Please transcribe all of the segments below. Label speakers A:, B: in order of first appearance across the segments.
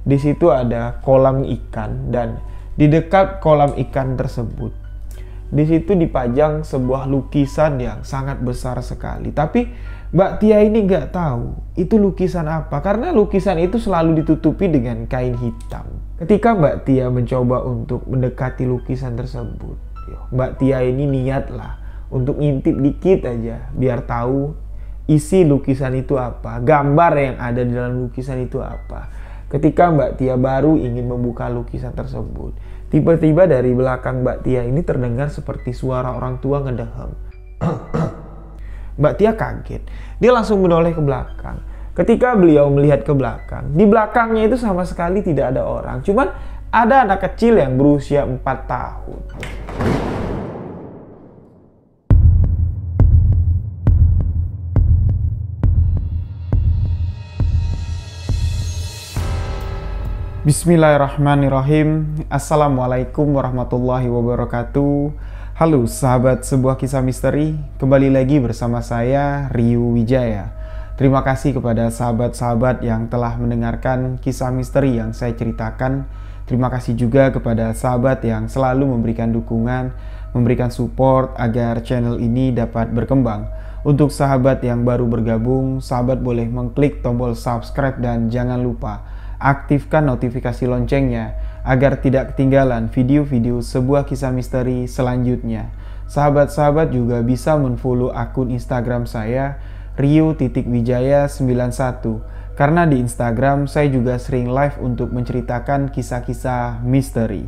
A: Di situ ada kolam ikan dan di dekat kolam ikan tersebut, di situ dipajang sebuah lukisan yang sangat besar sekali. Tapi Mbak Tia ini nggak tahu itu lukisan apa, karena lukisan itu selalu ditutupi dengan kain hitam. Ketika Mbak Tia mencoba untuk mendekati lukisan tersebut, Mbak Tia ini niatlah untuk ngintip dikit aja biar tahu isi lukisan itu apa, gambar yang ada di dalam lukisan itu apa. Ketika Mbak Tia baru ingin membuka lukisan tersebut, tiba-tiba dari belakang Mbak Tia ini terdengar seperti suara orang tua ngedehem. Mbak Tia kaget, dia langsung menoleh ke belakang. Ketika beliau melihat ke belakang, di belakangnya itu sama sekali tidak ada orang, cuman ada anak kecil yang berusia 4 tahun. Bismillahirrahmanirrahim. Assalamualaikum warahmatullahi wabarakatuh. Halo sahabat sebuah kisah misteri, kembali lagi bersama saya Ryu Wijaya. Terima kasih kepada sahabat-sahabat yang telah mendengarkan kisah misteri yang saya ceritakan. Terima kasih juga kepada sahabat yang selalu memberikan dukungan, memberikan support agar channel ini dapat berkembang. Untuk sahabat yang baru bergabung, sahabat boleh mengklik tombol subscribe dan jangan lupa aktifkan notifikasi loncengnya agar tidak ketinggalan video-video sebuah kisah misteri selanjutnya. Sahabat-sahabat juga bisa menfollow akun Instagram saya Ryu.Wijaya91, karena di Instagram saya juga sering live untuk menceritakan kisah-kisah misteri.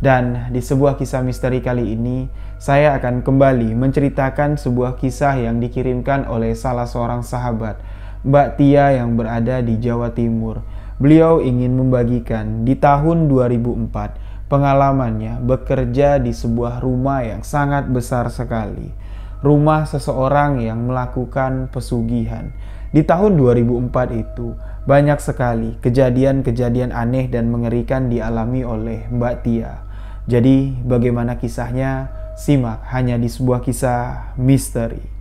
A: Dan di sebuah kisah misteri kali ini saya akan kembali menceritakan sebuah kisah yang dikirimkan oleh salah seorang sahabat, Mbak Tia yang berada di Jawa Timur. Beliau ingin membagikan di tahun 2004 pengalamannya bekerja di sebuah rumah yang sangat besar sekali. Rumah seseorang yang melakukan pesugihan. Di tahun 2004 itu banyak sekali kejadian-kejadian aneh dan mengerikan dialami oleh Mbak Tia. Jadi bagaimana kisahnya? Simak hanya di sebuah kisah misteri.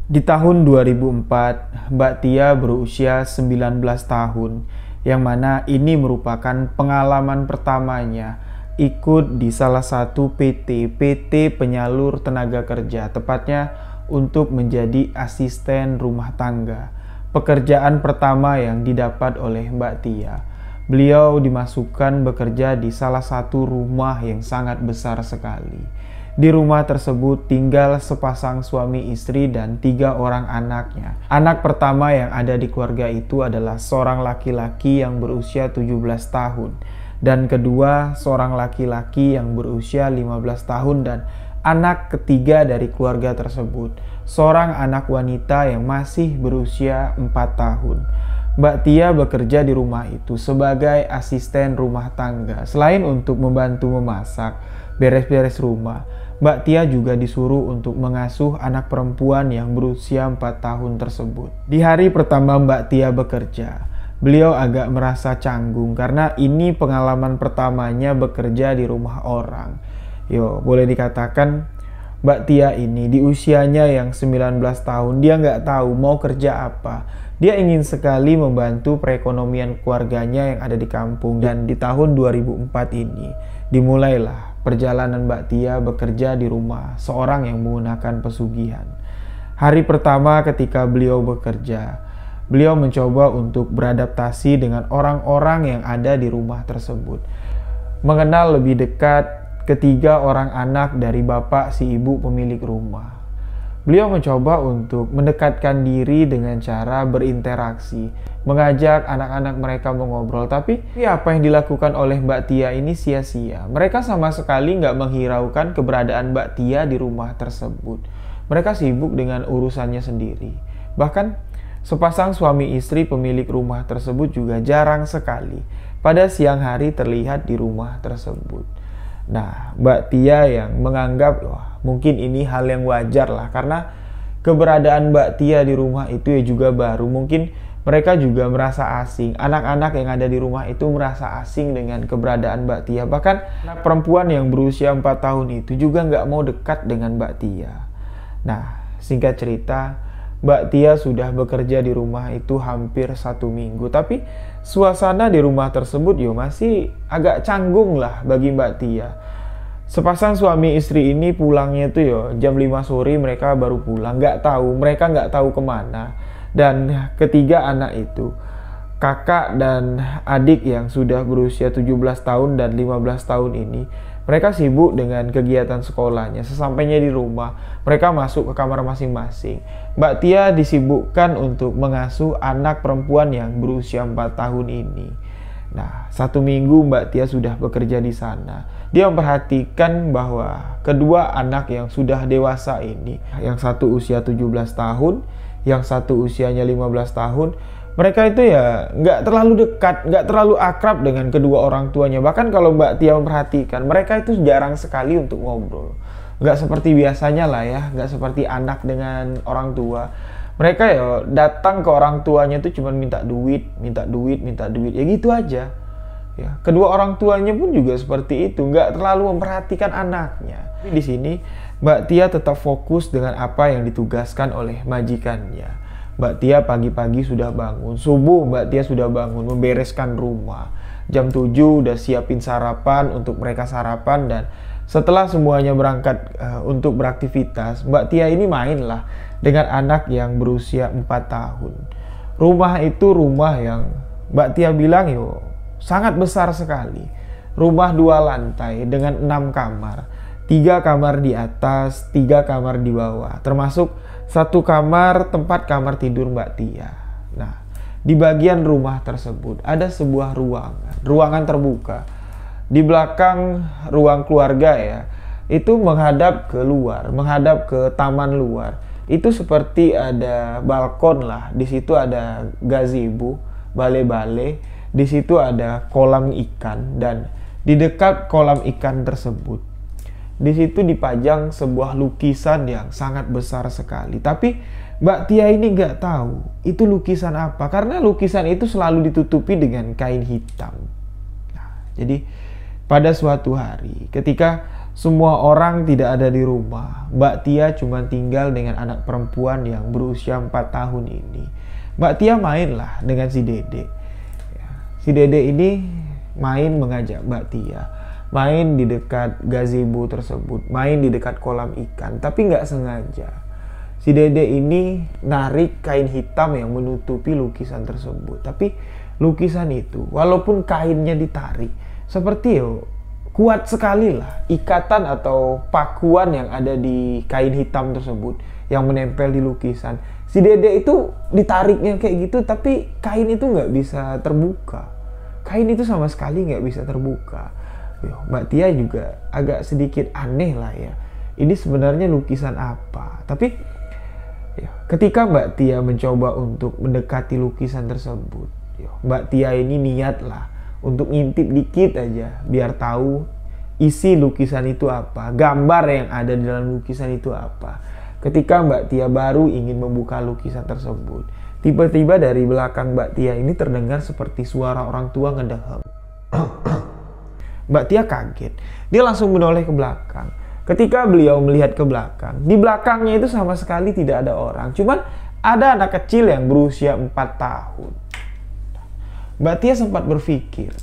A: Di tahun 2004, Mbak Tia berusia 19 tahun, yang mana ini merupakan pengalaman pertamanya ikut di salah satu PT penyalur tenaga kerja, tepatnya untuk menjadi asisten rumah tangga. Pekerjaan pertama yang didapat oleh Mbak Tia. Beliau dimasukkan bekerja di salah satu rumah yang sangat besar sekali. Di rumah tersebut tinggal sepasang suami istri dan 3 orang anaknya. Anak pertama yang ada di keluarga itu adalah seorang laki-laki yang berusia 17 tahun. Dan kedua, seorang laki-laki yang berusia 15 tahun. Dan anak ketiga dari keluarga tersebut, seorang anak wanita yang masih berusia 4 tahun. Mbak Tia bekerja di rumah itu sebagai asisten rumah tangga. Selain untuk membantu memasak, beres-beres rumah, Mbak Tia juga disuruh untuk mengasuh anak perempuan yang berusia 4 tahun tersebut. Di hari pertama Mbak Tia bekerja, beliau agak merasa canggung karena ini pengalaman pertamanya bekerja di rumah orang. Boleh dikatakan Mbak Tia ini di usianya yang 19 tahun, dia nggak tahu mau kerja apa. Dia ingin sekali membantu perekonomian keluarganya yang ada di kampung. Dan di tahun 2004 ini dimulailah perjalanan Mbak Tia bekerja di rumah seorang yang menggunakan pesugihan. Hari pertama ketika beliau bekerja, beliau mencoba untuk beradaptasi dengan orang-orang yang ada di rumah tersebut. Mengenal lebih dekat ketiga orang anak dari bapak si ibu pemilik rumah. Beliau mencoba untuk mendekatkan diri dengan cara berinteraksi, mengajak anak-anak mereka mengobrol. Tapi apa yang dilakukan oleh Mbak Tia ini sia-sia. Mereka sama sekali nggak menghiraukan keberadaan Mbak Tia di rumah tersebut. mereka sibuk dengan urusannya sendiri. Bahkan sepasang suami istri pemilik rumah tersebut juga jarang sekali pada siang hari terlihat di rumah tersebut. Nah, Mbak Tia yang menganggap wah, mungkin ini hal yang wajar lah, karena keberadaan Mbak Tia di rumah itu ya juga baru. Mungkin mereka juga merasa asing. Anak-anak yang ada di rumah itu merasa asing dengan keberadaan Mbak Tia. Bahkan anak perempuan yang berusia 4 tahun itu juga nggak mau dekat dengan Mbak Tia. Nah, singkat cerita, Mbak Tia sudah bekerja di rumah itu hampir 1 minggu. Tapi suasana di rumah tersebut yo masih agak canggung lah bagi Mbak Tia. Sepasang suami istri ini pulangnya itu yo jam 5 sore mereka baru pulang. Mereka nggak tahu kemana. Dan ketiga anak itu, kakak dan adik yang sudah berusia 17 tahun dan 15 tahun ini, mereka sibuk dengan kegiatan sekolahnya. Sesampainya di rumah, mereka masuk ke kamar masing-masing. Mbak Tia disibukkan untuk mengasuh anak perempuan yang berusia 4 tahun ini. Nah, 1 minggu Mbak Tia sudah bekerja di sana. Dia memperhatikan bahwa kedua anak yang sudah dewasa ini, yang satu usia 17 tahun, yang satu usianya 15 tahun, mereka itu ya nggak terlalu dekat, nggak terlalu akrab dengan kedua orang tuanya. Bahkan kalau Mbak Tia memperhatikan, mereka itu jarang sekali untuk ngobrol. Nggak seperti biasanya lah ya, nggak seperti anak dengan orang tua. Mereka ya datang ke orang tuanya itu cuma minta duit, ya gitu aja. Ya, kedua orang tuanya pun juga seperti itu, nggak terlalu memperhatikan anaknya. Tapi di sini Mbak Tia tetap fokus dengan apa yang ditugaskan oleh majikannya. Mbak Tia pagi-pagi sudah bangun, subuh Mbak Tia sudah bangun, membereskan rumah. Jam 7 udah siapin sarapan untuk mereka sarapan, dan setelah semuanya berangkat untuk beraktivitas, Mbak Tia ini mainlah dengan anak yang berusia 4 tahun. Rumah itu rumah yang Mbak Tia bilang yo sangat besar sekali. Rumah 2 lantai dengan 6 kamar. 3 kamar di atas, 3 kamar di bawah. Termasuk 1 kamar tempat kamar tidur Mbak Tia. Nah, di bagian rumah tersebut ada sebuah ruangan terbuka. Di belakang ruang keluarga ya, itu menghadap ke luar, menghadap ke taman luar. Itu seperti ada balkon lah. Di situ ada gazebo, bale-bale. Di situ ada kolam ikan, dan di dekat kolam ikan tersebut, di situ dipajang sebuah lukisan yang sangat besar sekali. Tapi Mbak Tia ini nggak tahu itu lukisan apa, karena lukisan itu selalu ditutupi dengan kain hitam. Nah, jadi pada suatu hari ketika semua orang tidak ada di rumah, Mbak Tia cuma tinggal dengan anak perempuan yang berusia 4 tahun ini. Mbak Tia mainlah dengan si Dede. Si Dede ini main mengajak Mbak Tia main di dekat gazebo tersebut, main di dekat kolam ikan, tapi nggak sengaja. Si Dede ini narik kain hitam yang menutupi lukisan tersebut. Tapi lukisan itu, walaupun kainnya ditarik, seperti kuat sekali lah ikatan atau pakuan yang ada di kain hitam tersebut yang menempel di lukisan. Si Dede itu ditariknya kayak gitu, tapi kain itu nggak bisa terbuka. Kain itu sama sekali nggak bisa terbuka. Mbak Tia juga agak sedikit aneh lah ya. Ini sebenarnya lukisan apa? Tapi ketika Mbak Tia mencoba untuk mendekati lukisan tersebut, Mbak Tia ini niatlah untuk ngintip dikit aja biar tahu isi lukisan itu apa, gambar yang ada di dalam lukisan itu apa. Ketika Mbak Tia baru ingin membuka lukisan tersebut, tiba-tiba dari belakang Mbak Tia ini terdengar seperti suara orang tua ngedehem. Mbak Tia kaget, dia langsung menoleh ke belakang. Ketika beliau melihat ke belakang, di belakangnya itu sama sekali tidak ada orang, cuman ada anak kecil yang berusia 4 tahun. Mbak Tia sempat berpikir,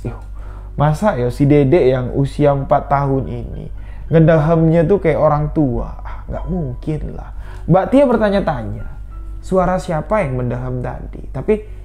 A: masa si Dede yang usia 4 tahun ini ngedahemnya tuh kayak orang tua? Nggak mungkin lah. Mbak Tia bertanya-tanya, suara siapa yang mendahem tadi? Tapi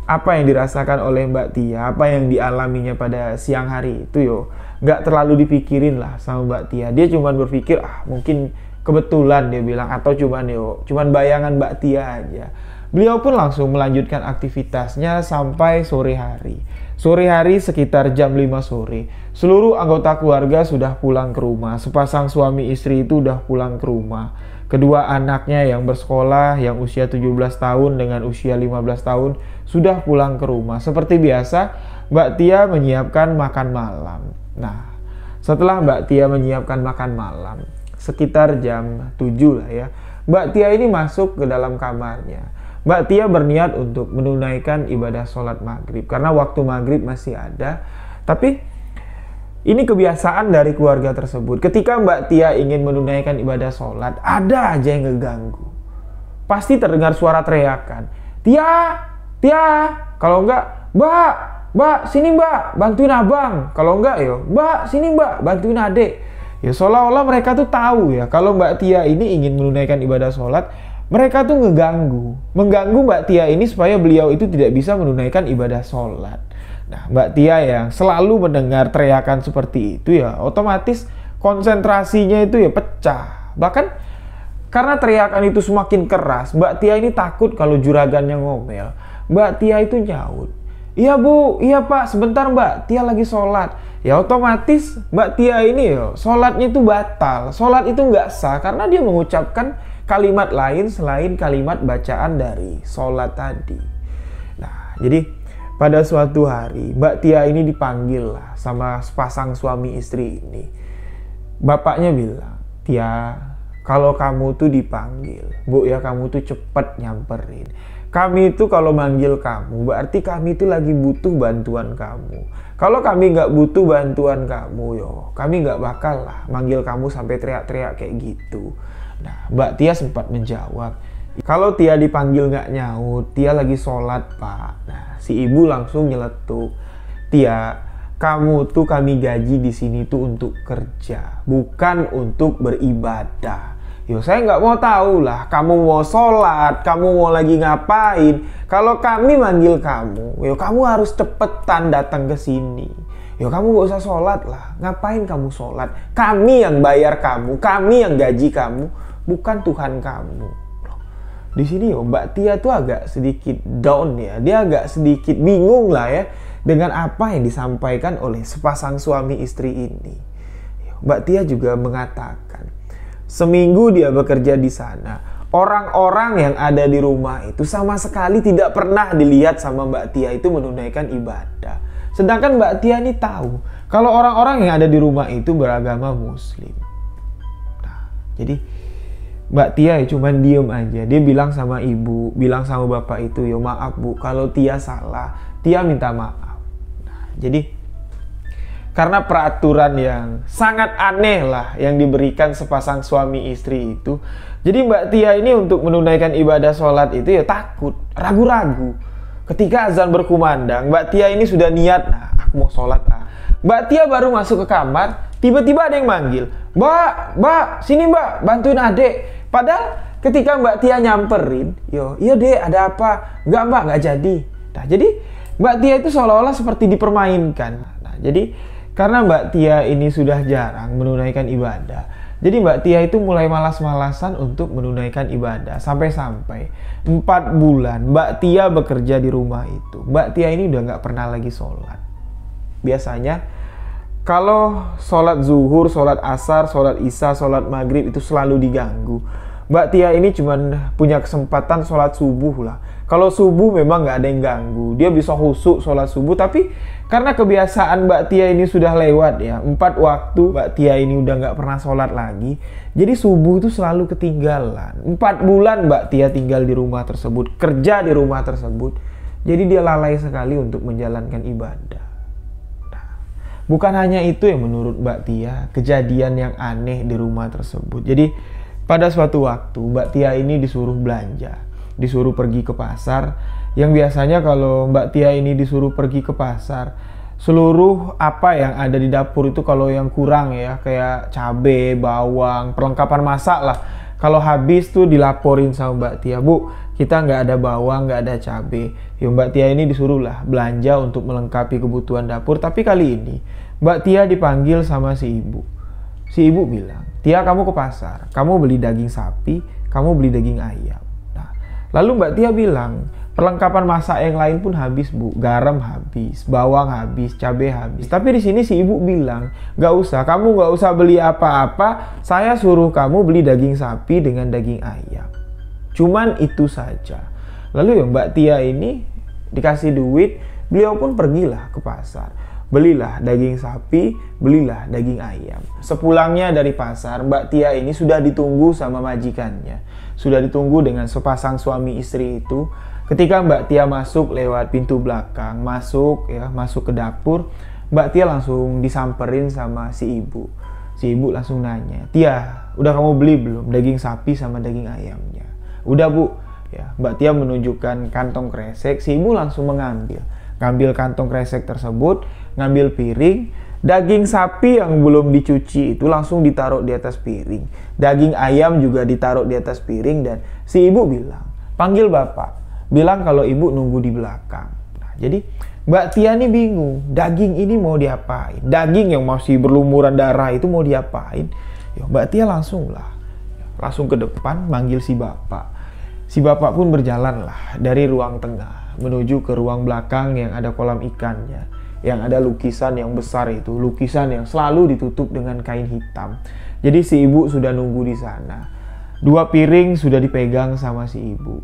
A: apa yang dirasakan oleh Mbak Tia, apa yang dialaminya pada siang hari itu nggak terlalu dipikirin lah sama Mbak Tia. Dia cuma berpikir mungkin kebetulan, dia bilang, atau cuman bayangan Mbak Tia aja. Beliau pun langsung melanjutkan aktivitasnya sampai sore hari. Sore hari sekitar jam 5 sore, seluruh anggota keluarga sudah pulang ke rumah. Sepasang suami istri itu udah pulang ke rumah. Kedua anaknya yang bersekolah, yang usia 17 tahun dengan usia 15 tahun sudah pulang ke rumah. Seperti biasa, Mbak Tia menyiapkan makan malam. Nah, setelah Mbak Tia menyiapkan makan malam, sekitar jam 7 lah ya, Mbak Tia ini masuk ke dalam kamarnya. Mbak Tia berniat untuk menunaikan ibadah sholat maghrib, karena waktu maghrib masih ada. Tapi ini kebiasaan dari keluarga tersebut. Ketika Mbak Tia ingin menunaikan ibadah sholat, ada aja yang ngeganggu. Pasti terdengar suara teriakan. Tia, Tia. Kalau enggak, Mbak, sini Mbak, bantuin abang. Kalau enggak, yo, Mbak, sini Mbak, bantuin adik. Ya seolah-olah mereka tuh tahu ya, kalau Mbak Tia ini ingin menunaikan ibadah sholat, mereka tuh mengganggu Mbak Tia ini supaya beliau itu tidak bisa menunaikan ibadah sholat. Nah, Mbak Tia yang selalu mendengar teriakan seperti itu ya, otomatis konsentrasinya itu ya pecah. Bahkan karena teriakan itu semakin keras, Mbak Tia ini takut kalau juragannya ngomel. Mbak Tia itu nyaut, "Iya Bu, iya Pak, sebentar Mbak, Tia lagi sholat." Ya otomatis Mbak Tia ini ya, sholatnya itu batal. Sholat itu nggak sah karena dia mengucapkan kalimat lain selain kalimat bacaan dari sholat tadi. Nah, jadi pada suatu hari, Mbak Tia ini dipanggil lah sama sepasang suami istri ini. Bapaknya bilang, "Tia, kalau kamu tuh dipanggil, Bu ya kamu tuh cepet nyamperin. Kami itu kalau manggil kamu, berarti kami itu lagi butuh bantuan kamu. Kalau kami nggak butuh bantuan kamu, yo, kami nggak bakal lah manggil kamu sampai teriak-teriak kayak gitu." Nah, Mbak Tia sempat menjawab, "Kalau Tia dipanggil nggak nyaut, Tia lagi sholat Pak." Nah, si ibu langsung nyeletuk, "Tia, kamu tuh kami gaji di sini tuh untuk kerja, bukan untuk beribadah. Yo, saya nggak mau tahu lah, kamu mau sholat, kamu mau lagi ngapain. Kalau kami manggil kamu, yo kamu harus cepetan datang ke sini. Yo kamu nggak usah sholat lah, ngapain kamu sholat? Kami yang bayar kamu, kami yang gaji kamu, bukan Tuhan kamu." Di sini yo Mbak Tia tuh agak sedikit down ya, dia agak sedikit bingung lah ya dengan apa yang disampaikan oleh sepasang suami istri ini. Mbak Tia juga mengatakan, seminggu dia bekerja di sana, orang-orang yang ada di rumah itu sama sekali tidak pernah dilihat sama Mbak Tia itu menunaikan ibadah. Sedangkan Mbak Tia ini tahu kalau orang-orang yang ada di rumah itu beragama Muslim. Nah, jadi Mbak Tia ya cuman diem aja. Dia bilang sama ibu, bilang sama bapak itu, "Yo maaf Bu, kalau Tia salah, Tia minta maaf." Nah, jadi karena peraturan yang sangat aneh lah yang diberikan sepasang suami istri itu, jadi Mbak Tia ini untuk menunaikan ibadah sholat itu ya takut, ragu-ragu. Ketika azan berkumandang, Mbak Tia ini sudah niat, "Nah, aku mau sholat lah." Mbak Tia baru masuk ke kamar, tiba-tiba ada yang manggil, Mbak, sini Mbak, bantuin adik." Padahal ketika Mbak Tia nyamperin, iya dek, ada apa? "Enggak Mbak, nggak jadi." Nah, jadi Mbak Tia itu seolah-olah seperti dipermainkan. Nah, jadi karena Mbak Tia ini sudah jarang menunaikan ibadah, jadi Mbak Tia itu mulai malas-malasan untuk menunaikan ibadah. Sampai-sampai 4 bulan Mbak Tia bekerja di rumah itu, Mbak Tia ini udah nggak pernah lagi sholat. Biasanya kalau sholat zuhur, sholat asar, sholat isya, sholat maghrib itu selalu diganggu. Mbak Tia ini cuman punya kesempatan sholat subuh lah. Kalau subuh memang nggak ada yang ganggu, dia bisa khusyuk sholat subuh. Tapi karena kebiasaan Mbak Tia ini sudah lewat ya, 4 waktu Mbak Tia ini udah nggak pernah sholat lagi. Jadi subuh itu selalu ketinggalan. 4 bulan Mbak Tia tinggal di rumah tersebut, kerja di rumah tersebut. Jadi dia lalai sekali untuk menjalankan ibadah. Bukan hanya itu yang menurut Mbak Tia, kejadian yang aneh di rumah tersebut. Jadi pada suatu waktu Mbak Tia ini disuruh belanja, disuruh pergi ke pasar. Yang biasanya kalau Mbak Tia ini disuruh pergi ke pasar, seluruh apa yang ada di dapur itu kalau yang kurang ya, kayak cabai, bawang, perlengkapan masak lah. Kalau habis tuh dilaporin sama Mbak Tia, "Bu, kita nggak ada bawang, nggak ada cabai." Ya Mbak Tia ini disuruh lah belanja untuk melengkapi kebutuhan dapur. Tapi kali ini Mbak Tia dipanggil sama si ibu. Si ibu bilang, "Tia, kamu ke pasar, kamu beli daging sapi, kamu beli daging ayam." Nah, Lalu Mbak Tia bilang, perlengkapan masak yang lain pun habis Bu, garam habis, bawang habis, cabai habis. Tapi di sini si ibu bilang, nggak usah, kamu nggak usah beli apa-apa, saya suruh kamu beli daging sapi dengan daging ayam. Cuman itu saja. Lalu ya Mbak Tia ini dikasih duit, beliau pun pergilah ke pasar. Belilah daging sapi, belilah daging ayam. Sepulangnya dari pasar, Mbak Tia ini sudah ditunggu sama majikannya. Sudah ditunggu dengan sepasang suami istri itu. Ketika Mbak Tia masuk lewat pintu belakang, masuk ke dapur, Mbak Tia langsung disamperin sama si ibu. Si ibu langsung nanya, "Tia, udah kamu beli belum daging sapi sama daging ayamnya?" "Udah Bu." Ya, Mbak Tia menunjukkan kantong kresek, si ibu langsung ngambil kantong kresek tersebut, ngambil piring, daging sapi yang belum dicuci itu langsung ditaruh di atas piring. Daging ayam juga ditaruh di atas piring dan si ibu bilang, "Panggil Bapak. Bilang kalau ibu nunggu di belakang." Nah, jadi Mbak Tia ini bingung, daging ini mau diapain? Daging yang masih berlumuran darah itu mau diapain? Ya, Mbak Tia langsung ke depan manggil si bapak. Si bapak pun berjalanlah dari ruang tengah menuju ke ruang belakang yang ada kolam ikannya, yang ada lukisan yang besar itu, lukisan yang selalu ditutup dengan kain hitam. Jadi si ibu sudah nunggu di sana. 2 piring sudah dipegang sama si ibu.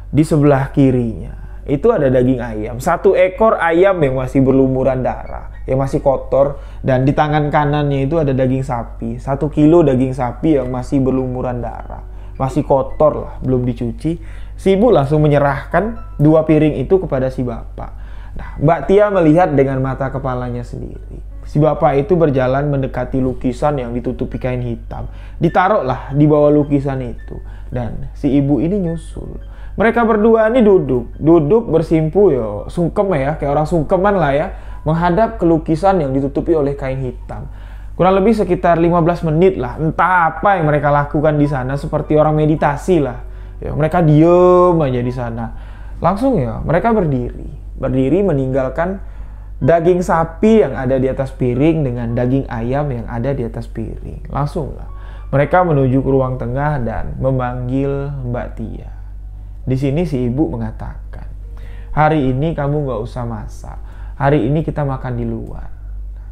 A: Di sebelah kirinya itu ada daging ayam, 1 ekor ayam yang masih berlumuran darah, yang masih kotor, dan di tangan kanannya itu ada daging sapi, 1 kilo daging sapi yang masih berlumuran darah, masih kotor lah, belum dicuci. Si ibu langsung menyerahkan 2 piring itu kepada si bapak. Nah, Mbak Tia melihat dengan mata kepalanya sendiri. Si bapak itu berjalan mendekati lukisan yang ditutupi kain hitam. Ditaruhlah di bawah lukisan itu. Dan si ibu ini nyusul. Mereka berdua ini duduk bersimpu sungkem kayak orang sungkeman lah ya, menghadap ke lukisan yang ditutupi oleh kain hitam. Kurang lebih sekitar 15 menit lah, entah apa yang mereka lakukan di sana, seperti orang meditasi lah. Ya, mereka diem aja di sana. Langsung mereka berdiri meninggalkan daging sapi yang ada di atas piring dengan daging ayam yang ada di atas piring. Langsung lah mereka menuju ke ruang tengah dan memanggil Mbak Tia. Di sini si ibu mengatakan, "Hari ini kamu nggak usah masak. Hari ini kita makan di luar."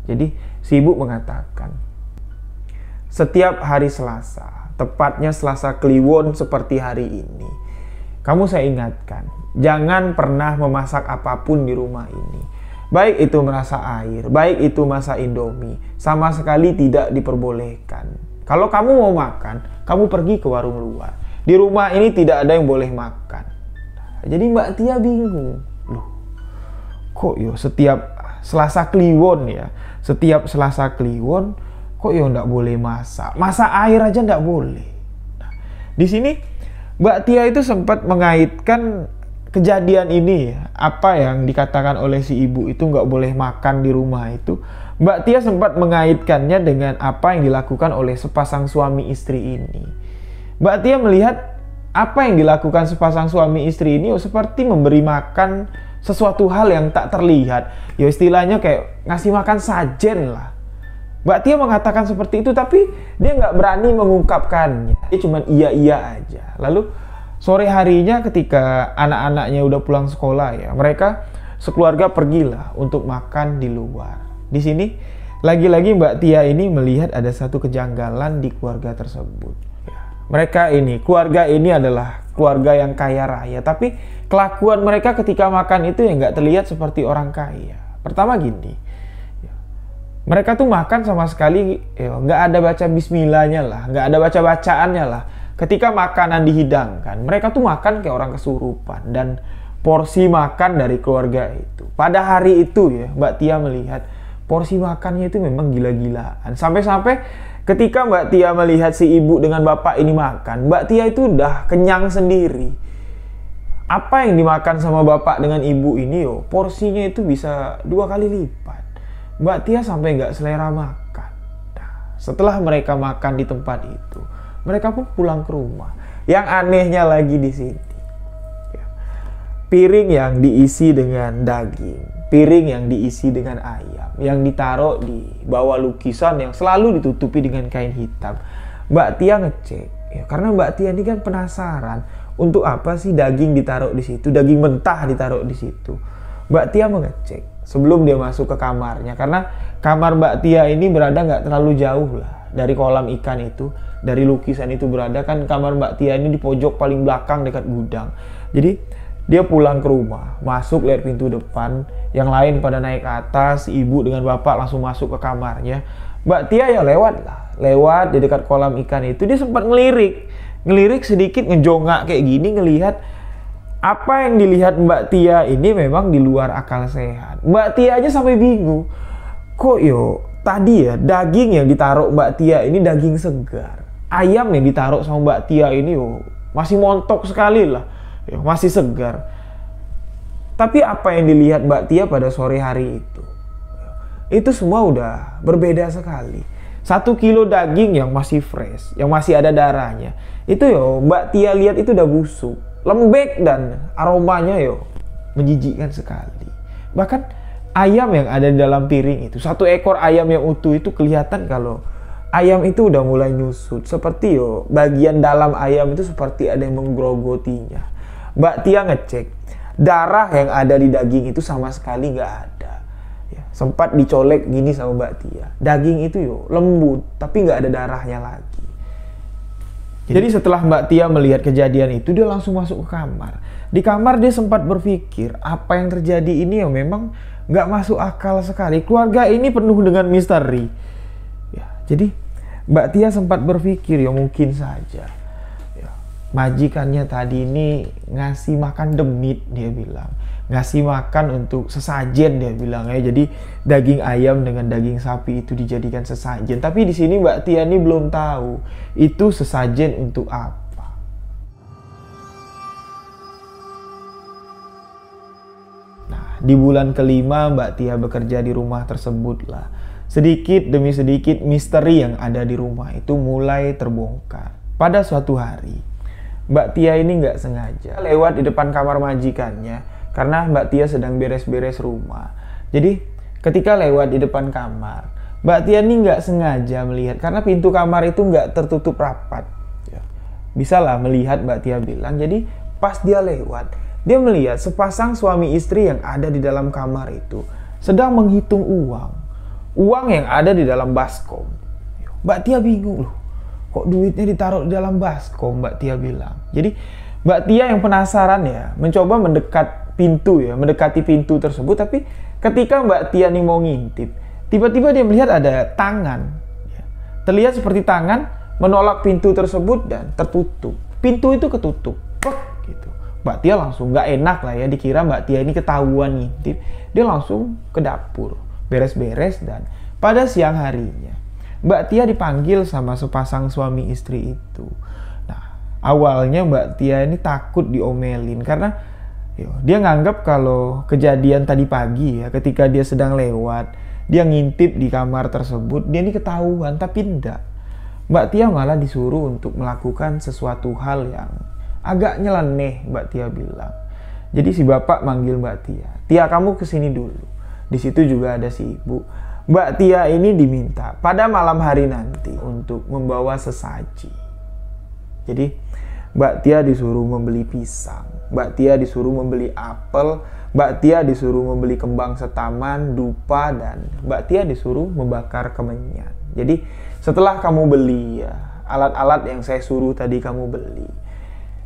A: Jadi si ibu mengatakan, "Setiap hari Selasa, tepatnya Selasa Kliwon seperti hari ini, kamu saya ingatkan, jangan pernah memasak apapun di rumah ini. Baik itu masak air, baik itu masak Indomie, sama sekali tidak diperbolehkan. Kalau kamu mau makan, kamu pergi ke warung luar. Di rumah ini tidak ada yang boleh makan." Jadi Mbak Tia bingung. Loh, kok setiap Selasa Kliwon setiap Selasa Kliwon kok nggak boleh masak? Masak air aja nggak boleh. Nah, di sini Mbak Tia itu sempat mengaitkan kejadian ini apa yang dikatakan oleh si ibu itu nggak boleh makan di rumah itu. Mbak Tia sempat mengaitkannya dengan apa yang dilakukan oleh sepasang suami istri ini. Mbak Tia melihat apa yang dilakukan sepasang suami istri ini seperti memberi makan sesuatu hal yang tak terlihat. Istilahnya kayak ngasih makan sajen lah. Mbak Tia mengatakan seperti itu, tapi dia nggak berani mengungkapkannya. Dia cuma iya aja. Lalu sore harinya ketika anak-anaknya udah pulang sekolah mereka sekeluarga pergilah untuk makan di luar. Di sini lagi-lagi Mbak Tia ini melihat ada satu kejanggalan di keluarga tersebut. Keluarga ini adalah keluarga yang kaya raya, tapi kelakuan mereka ketika makan itu nggak terlihat seperti orang kaya. Pertama gini, mereka tuh makan sama sekali nggak ada baca bismillahnya lah, nggak ada baca-bacaannya lah. Ketika makanan dihidangkan, mereka tuh makan kayak orang kesurupan, dan porsi makan dari keluarga itu pada hari itu Mbak Tia melihat porsi makannya itu memang gila-gilaan. Sampai-sampai ketika Mbak Tia melihat si ibu dengan bapak ini makan, Mbak Tia itu udah kenyang sendiri. Apa yang dimakan sama bapak dengan ibu ini porsinya itu bisa 2 kali lipat. Mbak Tia sampai nggak selera makan. Nah, setelah mereka makan di tempat itu, mereka pun pulang ke rumah. Yang anehnya lagi di sini, piring yang diisi dengan daging, piring yang diisi dengan ayam, yang ditaruh di bawah lukisan yang selalu ditutupi dengan kain hitam. Mbak Tia ngecek, Ya, karena Mbak Tia ini kan penasaran, untuk apa sih daging ditaruh di situ, daging mentah ditaruh di situ. Mbak Tia mengecek sebelum dia masuk ke kamarnya, karena kamar Mbak Tia ini berada nggak terlalu jauh lah dari kolam ikan itu, dari lukisan itu berada. Kan kamar Mbak Tia ini di pojok paling belakang dekat gudang. Jadi dia pulang ke rumah, masuk lewat pintu depan, yang lain pada naik ke atas, ibu dengan bapak langsung masuk ke kamarnya. Mbak Tia ya lewat di dekat kolam ikan itu, dia sempat ngelirik sedikit, ngejongak kayak gini, ngelihat apa yang dilihat Mbak Tia ini memang di luar akal sehat. Mbak Tia aja sampai bingung, kok tadi ya daging yang ditaruh Mbak Tia ini daging segar, ayam yang ditaruh sama Mbak Tia ini masih montok sekali lah, masih segar. Tapi apa yang dilihat Mbak Tia pada sore hari itu semua udah berbeda sekali. 1 kilo daging yang masih fresh, yang masih ada darahnya, itu Mbak Tia lihat itu udah busuk, lembek, dan aromanya menjijikkan sekali. Bahkan ayam yang ada di dalam piring itu, 1 ekor ayam yang utuh itu, kelihatan kalau ayam itu udah mulai nyusut, seperti bagian dalam ayam itu seperti ada yang menggerogotinya. Mbak Tia ngecek, darah yang ada di daging itu sama sekali nggak ada. Sempat dicolek gini sama Mbak Tia, daging itu lembut tapi nggak ada darahnya lagi. Jadi setelah Mbak Tia melihat kejadian itu, dia langsung masuk ke kamar. Di kamar dia sempat berpikir, apa yang terjadi ini memang nggak masuk akal sekali. Keluarga ini penuh dengan misteri. Jadi Mbak Tia sempat berpikir, mungkin saja majikannya tadi ini ngasih makan demit, dia bilang. Ngasih makan untuk sesajen, dia bilang ya. Jadi daging ayam dengan daging sapi itu dijadikan sesajen. Tapi di sini Mbak Tia ini belum tahu itu sesajen untuk apa. Nah, di bulan kelima Mbak Tia bekerja di rumah tersebut lah. Sedikit demi sedikit misteri yang ada di rumah itu mulai terbongkar. Pada suatu hari, Mbak Tia ini nggak sengaja lewat di depan kamar majikannya, karena Mbak Tia sedang beres-beres rumah. Jadi ketika lewat di depan kamar, Mbak Tia ini nggak sengaja melihat, karena pintu kamar itu nggak tertutup rapat. Bisa lah melihat, Mbak Tia bilang. Jadi pas dia lewat, dia melihat sepasang suami istri yang ada di dalam kamar itu sedang menghitung uang yang ada di dalam baskom. Mbak Tia bingung, loh, kok duitnya ditaruh di dalam baskom, Mbak Tia bilang. Jadi Mbak Tia yang penasaran mencoba mendekati pintu tersebut. Tapi ketika Mbak Tia nih mau ngintip, tiba-tiba dia melihat ada tangan. Terlihat seperti tangan menolak pintu tersebut dan tertutup. Pintu itu ketutup. Gitu. Mbak Tia langsung nggak enak lah ya, dikira Mbak Tia ini ketahuan ngintip. Dia langsung ke dapur, beres-beres, dan pada siang harinya Mbak Tia dipanggil sama sepasang suami istri itu. Nah, awalnya Mbak Tia ini takut diomelin, karena dia nganggap kalau kejadian tadi pagi ketika dia sedang lewat, dia ngintip di kamar tersebut, dia ini ketahuan. Tapi enggak. Mbak Tia malah disuruh untuk melakukan sesuatu hal yang agak nyeleneh, Mbak Tia bilang. Jadi si bapak manggil Mbak Tia. Tia, kamu kesini dulu. Di situ juga ada si ibu. Mbak Tia ini diminta pada malam hari nanti untuk membawa sesaji. Jadi Mbak Tia disuruh membeli pisang, Mbak Tia disuruh membeli apel, Mbak Tia disuruh membeli kembang setaman, dupa, dan Mbak Tia disuruh membakar kemenyan. Jadi setelah kamu beli alat-alat yang saya suruh tadi kamu beli,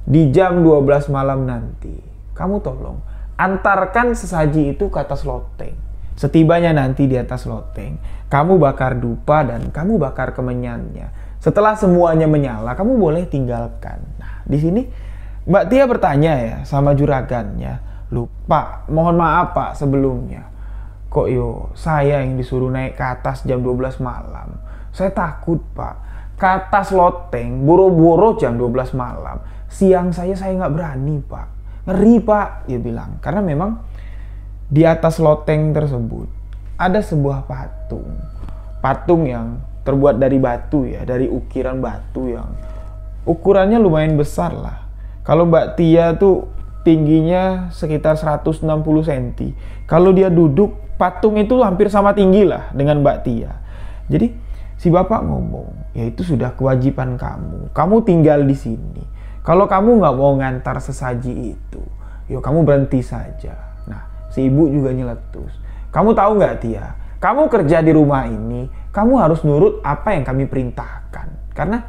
A: di jam 12 malam nanti, kamu tolong antarkan sesaji itu ke atas loteng. Setibanya nanti di atas loteng, kamu bakar dupa dan kamu bakar kemenyannya. Setelah semuanya menyala, kamu boleh tinggalkan. Nah, di sini Mbak Tia bertanya sama juragannya, "Loh, Pak, mohon maaf Pak sebelumnya. Kok saya yang disuruh naik ke atas jam 12 malam? Saya takut, Pak. Ke atas loteng, boro-boro jam 12 malam. Siang saya nggak berani, Pak. Ngeri, Pak," dia bilang. Karena memang di atas loteng tersebut ada sebuah patung yang terbuat dari batu dari ukiran batu yang ukurannya lumayan besar lah. Kalau Mbak Tia tuh tingginya sekitar 160 cm. Kalau dia duduk, patung itu hampir sama tinggi lah dengan Mbak Tia. Jadi Si bapak ngomong, ya itu sudah kewajiban kamu. Kamu tinggal di sini. Kalau kamu nggak mau ngantar sesaji itu, ya kamu berhenti saja. Nah, si ibu juga nyeletus. Kamu tahu nggak Tia? Kamu kerja di rumah ini, kamu harus nurut apa yang kami perintahkan. Karena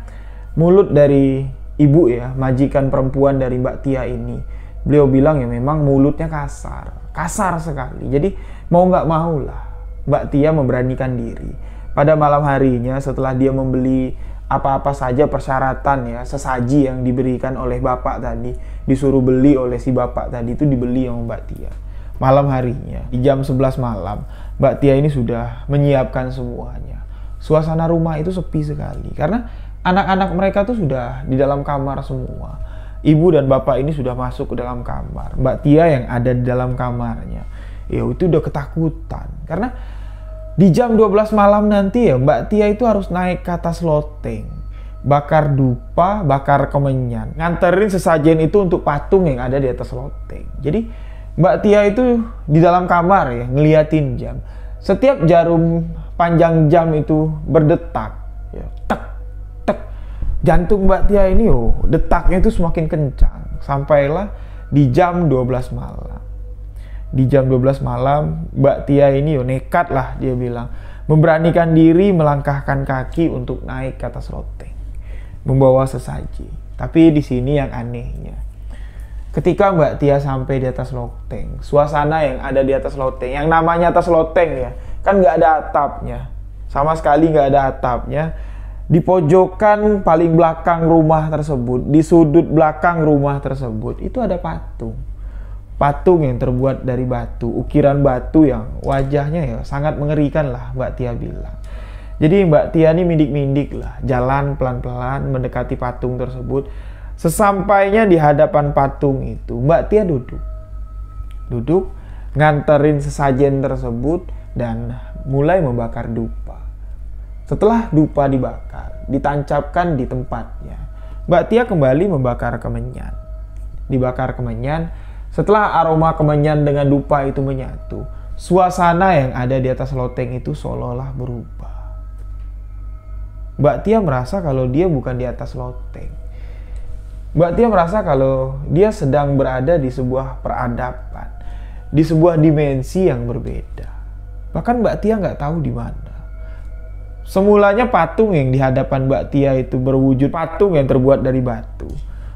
A: mulut dari ibu ya, majikan perempuan dari Mbak Tia ini, beliau bilang ya memang mulutnya kasar sekali. Jadi mau nggak mau lah Mbak Tia memberanikan diri. Pada malam harinya setelah dia membeli apa-apa saja persyaratan ya, sesaji yang diberikan oleh bapak tadi, disuruh beli oleh si bapak tadi, itu dibeli sama Mbak Tia. Malam harinya di jam 11 malam Mbak Tia ini sudah menyiapkan semuanya. Suasana rumah itu sepi sekali karena anak-anak mereka tuh sudah di dalam kamar semua. Ibu dan bapak ini sudah masuk ke dalam kamar. Mbak Tia yang ada di dalam kamarnya, ya itu udah ketakutan. Karena di jam 12 malam nanti ya Mbak Tia itu harus naik ke atas loteng, bakar dupa, bakar kemenyan, nganterin sesajen itu untuk patung yang ada di atas loteng. Jadi Mbak Tia itu di dalam kamar ya, ngeliatin jam. Setiap jarum panjang jam itu berdetak, ya, tek, tek. Jantung Mbak Tia ini, detaknya itu semakin kencang. Sampailah di jam 12 malam. Di jam 12 malam, Mbak Tia ini nekat lah, dia bilang. Memberanikan diri melangkahkan kaki untuk naik ke atas loteng. Membawa sesaji. Tapi di sini yang anehnya. Ketika Mbak Tia sampai di atas loteng, suasana yang ada di atas loteng, yang namanya atas loteng ya, kan nggak ada atapnya. Sama sekali nggak ada atapnya. Di pojokan paling belakang rumah tersebut, di sudut belakang rumah tersebut, itu ada patung. Patung yang terbuat dari batu, ukiran batu yang wajahnya ya sangat mengerikan lah Mbak Tia bilang. Jadi Mbak Tia ini mindik-mindik lah, jalan pelan-pelan mendekati patung tersebut. Sesampainya di hadapan patung itu, Mbak Tia duduk, nganterin sesajen tersebut dan mulai membakar dupa. Setelah dupa dibakar, ditancapkan di tempatnya, Mbak Tia kembali membakar kemenyan. Dibakar kemenyan, setelah aroma kemenyan dengan dupa itu menyatu, suasana yang ada di atas loteng itu seolah-olah berubah. Mbak Tia merasa kalau dia bukan di atas loteng. Mbak Tia merasa kalau dia sedang berada di sebuah peradaban, di sebuah dimensi yang berbeda. Bahkan Mbak Tia nggak tahu di mana. Semulanya patung yang di hadapan Mbak Tia itu berwujud patung yang terbuat dari batu.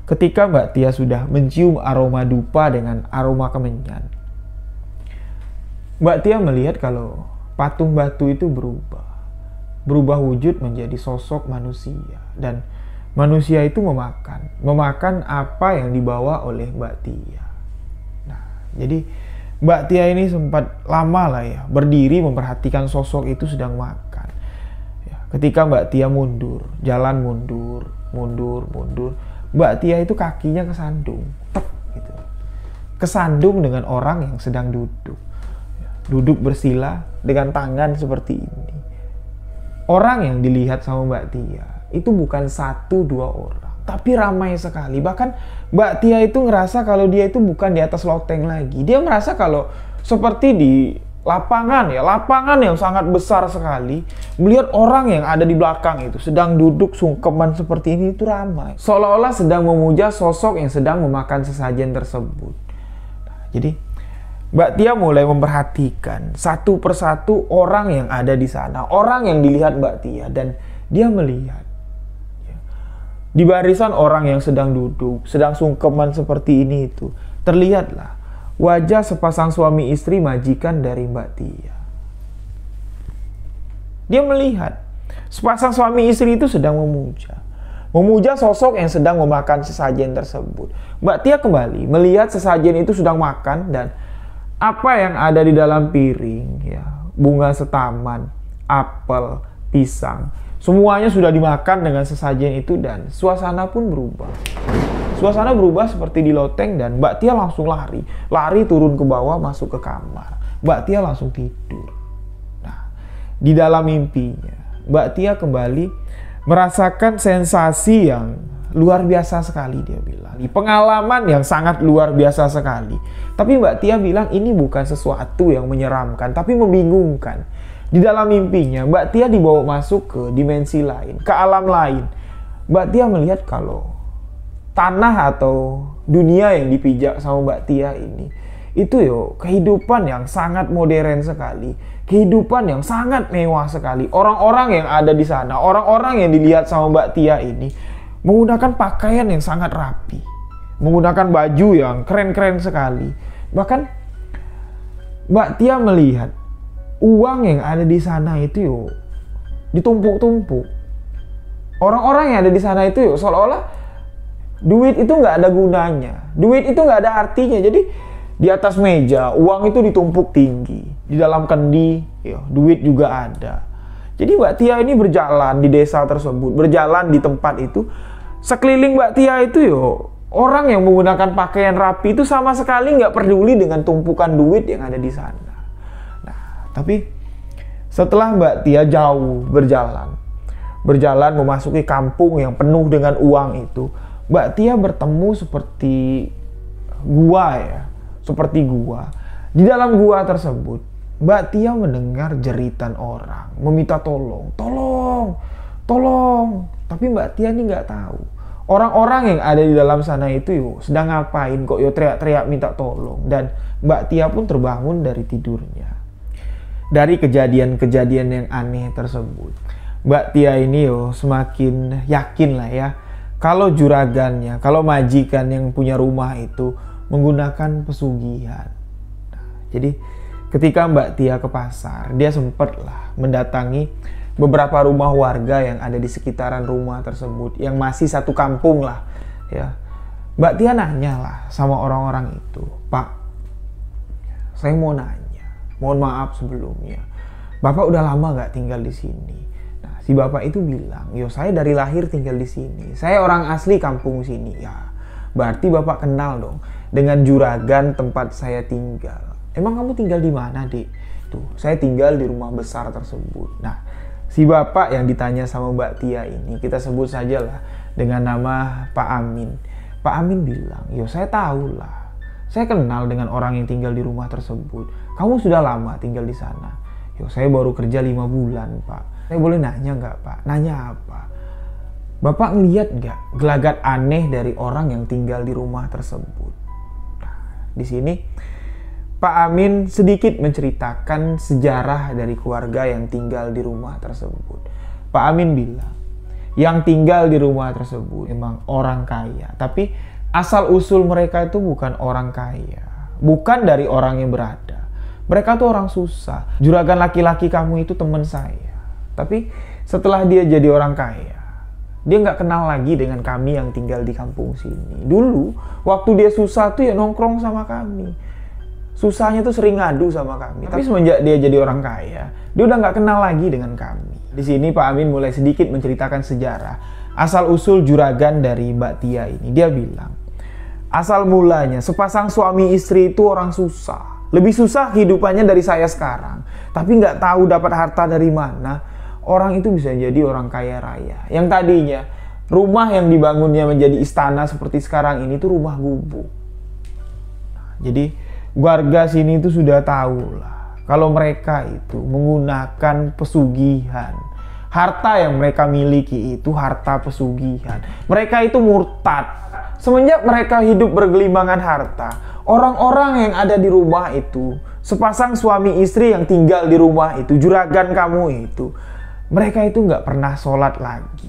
A: Ketika Mbak Tia sudah mencium aroma dupa dengan aroma kemenyan, Mbak Tia melihat kalau patung batu itu berubah wujud menjadi sosok manusia, dan manusia itu memakan apa yang dibawa oleh Mbak Tia. Nah, jadi Mbak Tia ini sempat lama lah ya berdiri memperhatikan sosok itu sedang makan. Ya, ketika Mbak Tia mundur, jalan mundur, Mbak Tia itu kakinya kesandung, tek gitu. Kesandung dengan orang yang sedang duduk. Ya, duduk bersila dengan tangan seperti ini. Orang yang dilihat sama Mbak Tia itu bukan 1-2 orang, tapi ramai sekali. Bahkan Mbak Tia itu ngerasa kalau dia itu bukan di atas loteng lagi. Dia merasa kalau seperti di lapangan yang sangat besar sekali. Melihat orang yang ada di belakang itu sedang duduk sungkeman seperti ini itu ramai. Seolah-olah sedang memuja sosok yang sedang memakan sesajen tersebut. Nah, jadi Mbak Tia mulai memperhatikan satu persatu orang yang ada di sana, orang yang dilihat Mbak Tia, dan dia melihat di barisan orang yang sedang duduk, sedang sungkeman seperti ini itu, terlihatlah wajah sepasang suami istri majikan dari Mbak Tia. Dia melihat sepasang suami istri itu sedang memuja sosok yang sedang memakan sesajen tersebut. Mbak Tia kembali melihat sesajen itu sedang makan, dan apa yang ada di dalam piring, ya, bunga setaman, apel, pisang, semuanya sudah dimakan dengan sesajen itu, dan suasana pun berubah. Suasana berubah seperti di loteng, dan Mbak Tia langsung lari turun ke bawah masuk ke kamar. Mbak Tia langsung tidur. Nah, di dalam mimpinya Mbak Tia kembali merasakan sensasi yang luar biasa sekali, dia bilang. Pengalaman yang sangat luar biasa sekali. Tapi Mbak Tia bilang ini bukan sesuatu yang menyeramkan, tapi membingungkan. Di dalam mimpinya, Mbak Tia dibawa masuk ke dimensi lain, ke alam lain. Mbak Tia melihat kalau tanah atau dunia yang dipijak sama Mbak Tia ini, itu kehidupan yang sangat modern sekali, kehidupan yang sangat mewah sekali. Orang-orang yang ada di sana, orang-orang yang dilihat sama Mbak Tia ini menggunakan pakaian yang sangat rapi, menggunakan baju yang keren-keren sekali. Bahkan Mbak Tia melihat uang yang ada di sana itu ditumpuk-tumpuk. Orang-orang yang ada di sana itu seolah-olah duit itu nggak ada gunanya, duit itu nggak ada artinya. Jadi di atas meja uang itu ditumpuk tinggi, di dalam kendi duit juga ada. Jadi Mbak Tia ini berjalan di desa tersebut, berjalan di tempat itu. Sekeliling Mbak Tia itu orang yang menggunakan pakaian rapi itu sama sekali nggak peduli dengan tumpukan duit yang ada di sana. Nah, tapi setelah Mbak Tia jauh berjalan memasuki kampung yang penuh dengan uang itu, Mbak Tia bertemu seperti gua seperti gua. Di dalam gua tersebut, Mbak Tia mendengar jeritan orang meminta tolong. Tapi Mbak Tia ini nggak tahu orang-orang yang ada di dalam sana itu sedang ngapain kok teriak-teriak minta tolong. Dan Mbak Tia pun terbangun dari tidurnya. Dari kejadian-kejadian yang aneh tersebut, Mbak Tia ini semakin yakin lah kalau juragannya, kalau majikan yang punya rumah itu menggunakan pesugihan. Jadi ketika Mbak Tia ke pasar, dia sempatlah mendatangi beberapa rumah warga yang ada di sekitaran rumah tersebut, yang masih satu kampung lah Mbak Tia nanya lah sama orang-orang itu, "Pak, saya mau nanya, mohon maaf sebelumnya, Bapak udah lama nggak tinggal di sini?" Nah, si bapak itu bilang, "Saya dari lahir tinggal di sini, saya orang asli kampung sini." "Ya, berarti Bapak kenal dong dengan juragan tempat saya tinggal." "Emang kamu tinggal di mana, Dik?" "Tuh, saya tinggal di rumah besar tersebut." Nah, si bapak yang ditanya sama Mbak Tia ini, kita sebut sajalah dengan nama Pak Amin. Pak Amin bilang, "Saya tahu lah, saya kenal dengan orang yang tinggal di rumah tersebut. Kamu sudah lama tinggal di sana?" "Saya baru kerja 5 bulan, Pak." "Saya boleh nanya nggak, Pak?" "Nanya apa?" "Bapak ngeliat nggak gelagat aneh dari orang yang tinggal di rumah tersebut?" Nah, di sini Pak Amin sedikit menceritakan sejarah dari keluarga yang tinggal di rumah tersebut. Pak Amin bilang, yang tinggal di rumah tersebut memang orang kaya, tapi asal usul mereka itu bukan orang kaya, bukan dari orang yang berada. Mereka tuh orang susah. Juragan laki-laki kamu itu teman saya, tapi setelah dia jadi orang kaya, dia nggak kenal lagi dengan kami yang tinggal di kampung sini. Dulu waktu dia susah tuh nongkrong sama kami. Susahnya tuh sering ngadu sama kami. Tapi semenjak dia jadi orang kaya, dia udah nggak kenal lagi dengan kami." Di sini Pak Amin mulai sedikit menceritakan sejarah asal usul juragan dari Mbak Tia ini. Dia bilang, asal mulanya sepasang suami istri itu orang susah. Lebih susah kehidupannya dari saya sekarang. Tapi nggak tahu dapat harta dari mana, orang itu bisa jadi orang kaya raya. Yang tadinya rumah yang dibangunnya menjadi istana seperti sekarang ini tuh rumah gubuk. Nah, jadi warga sini itu sudah tahu lah kalau mereka itu menggunakan pesugihan. Harta yang mereka miliki itu harta pesugihan. Mereka itu murtad. Semenjak mereka hidup bergelimbangan harta, orang-orang yang ada di rumah itu, sepasang suami istri yang tinggal di rumah itu, juragan kamu itu, mereka itu nggak pernah sholat lagi.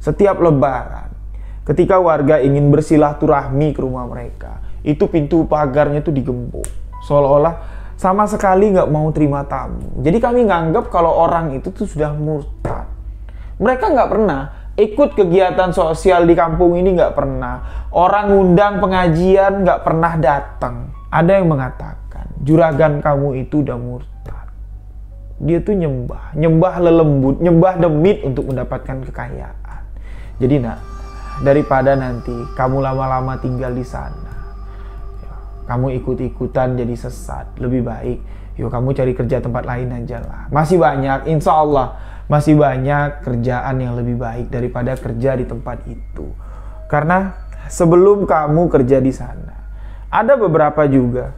A: Setiap lebaran, ketika warga ingin bersilaturahmi ke rumah mereka, itu pintu pagarnya tuh digembok, seolah-olah sama sekali nggak mau terima tamu. Jadi kami nganggap kalau orang itu tuh sudah murtad. Mereka nggak pernah ikut kegiatan sosial di kampung ini, nggak pernah. Orang ngundang pengajian nggak pernah datang. Ada yang mengatakan juragan kamu itu udah murtad. Dia tuh nyembah lelembut, nyembah demit untuk mendapatkan kekayaan. Jadi daripada nanti kamu lama-lama tinggal di sana, kamu ikut-ikutan jadi sesat, lebih baik kamu cari kerja tempat lain aja lah. Masih banyak, insya Allah masih banyak kerjaan yang lebih baik daripada kerja di tempat itu. Karena sebelum kamu kerja di sana, ada beberapa juga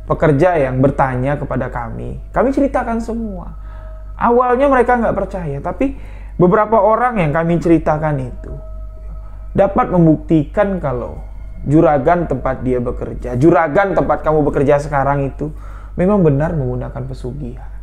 A: pekerja yang bertanya kepada kami ceritakan semua. Awalnya mereka nggak percaya, tapi beberapa orang yang kami ceritakan itu dapat membuktikan kalau juragan tempat dia bekerja, juragan tempat kamu bekerja sekarang itu memang benar menggunakan pesugihan.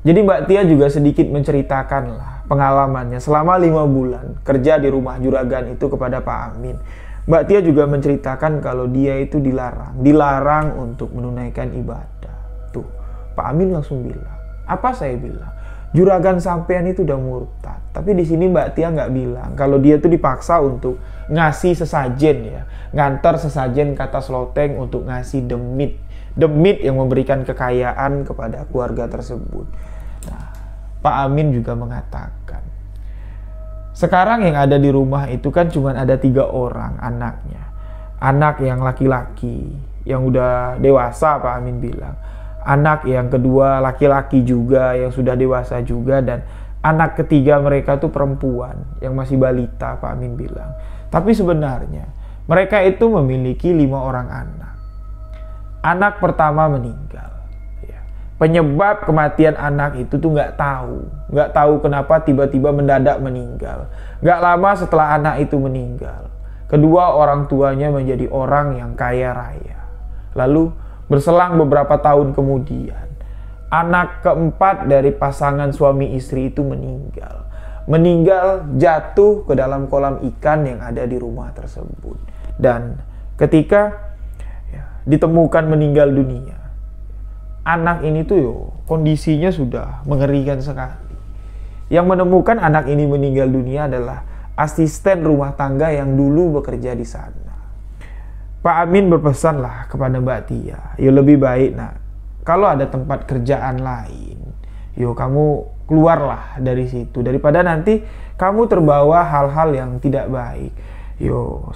A: Jadi Mbak Tia juga sedikit menceritakan lah pengalamannya selama 5 bulan kerja di rumah juragan itu kepada Pak Amin. Mbak Tia juga menceritakan kalau dia itu dilarang untuk menunaikan ibadah. Tuh, Pak Amin langsung bilang, apa saya bilang? Juragan sampean itu udah murtad. Tapi di sini Mbak Tia nggak bilang kalau dia tuh dipaksa untuk ngasih sesajen ya, ngantar sesajen kata Sloteng untuk ngasih demit yang memberikan kekayaan kepada keluarga tersebut. Nah, Pak Amin juga mengatakan, sekarang yang ada di rumah itu kan cuma ada 3 orang anaknya. Anak yang laki-laki yang udah dewasa, Pak Amin bilang. Anak yang kedua laki-laki juga yang sudah dewasa juga, dan anak ketiga mereka tuh perempuan yang masih balita, Pak Amin bilang. Tapi sebenarnya mereka itu memiliki 5 orang anak. Anak pertama meninggal. Penyebab kematian anak itu tuh nggak tahu kenapa tiba-tiba mendadak meninggal. Nggak lama setelah anak itu meninggal, kedua orang tuanya menjadi orang yang kaya raya. Lalu berselang beberapa tahun kemudian, anak keempat dari pasangan suami istri itu meninggal jatuh ke dalam kolam ikan yang ada di rumah tersebut. Dan ketika ditemukan meninggal dunia, anak ini tuh kondisinya sudah mengerikan sekali. Yang menemukan anak ini meninggal dunia adalah asisten rumah tangga yang dulu bekerja di sana. Pak Amin berpesanlah kepada Mbak Tia, yo lebih baik nak, kalau ada tempat kerjaan lain, yo kamu keluarlah dari situ, daripada nanti kamu terbawa hal-hal yang tidak baik.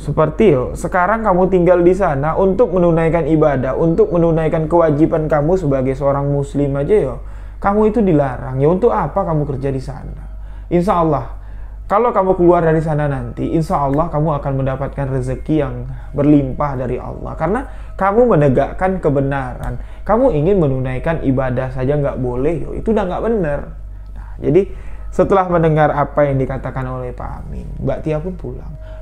A: Seperti sekarang kamu tinggal di sana untuk menunaikan ibadah, untuk menunaikan kewajiban kamu sebagai seorang muslim aja kamu itu dilarang. Untuk apa kamu kerja di sana? Insya Allah, kalau kamu keluar dari sana nanti, insya Allah kamu akan mendapatkan rezeki yang berlimpah dari Allah. Karena kamu menegakkan kebenaran, kamu ingin menunaikan ibadah saja nggak boleh, itu udah nggak benar. Nah, jadi setelah mendengar apa yang dikatakan oleh Pak Amin, Mbak Tia pun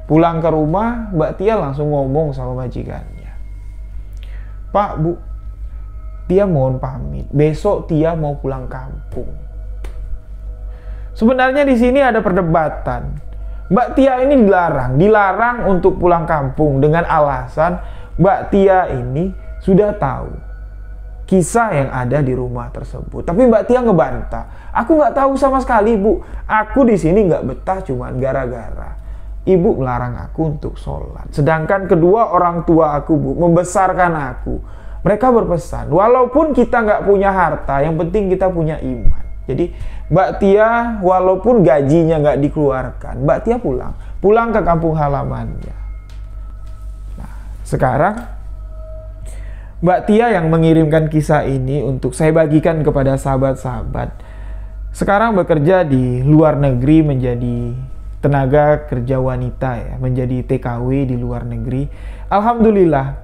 A: pulang ke rumah. Mbak Tia langsung ngomong sama majikannya, Pak, Bu, Tia mohon pamit, besok Tia mau pulang kampung. Sebenarnya di sini ada perdebatan. Mbak Tia ini dilarang untuk pulang kampung dengan alasan Mbak Tia ini sudah tahu kisah yang ada di rumah tersebut. Tapi Mbak Tia ngebantah, aku nggak tahu sama sekali, Bu. Aku di sini nggak betah cuman gara-gara Ibu melarang aku untuk sholat. Sedangkan kedua orang tua aku, Bu, membesarkan aku. Mereka berpesan, walaupun kita nggak punya harta, yang penting kita punya iman. Jadi Mbak Tia walaupun gajinya nggak dikeluarkan, Mbak Tia pulang ke kampung halamannya. Nah, sekarang Mbak Tia yang mengirimkan kisah ini untuk saya bagikan kepada sahabat-sahabat. Sekarang bekerja di luar negeri menjadi tenaga kerja wanita ya, menjadi TKW di luar negeri. Alhamdulillah,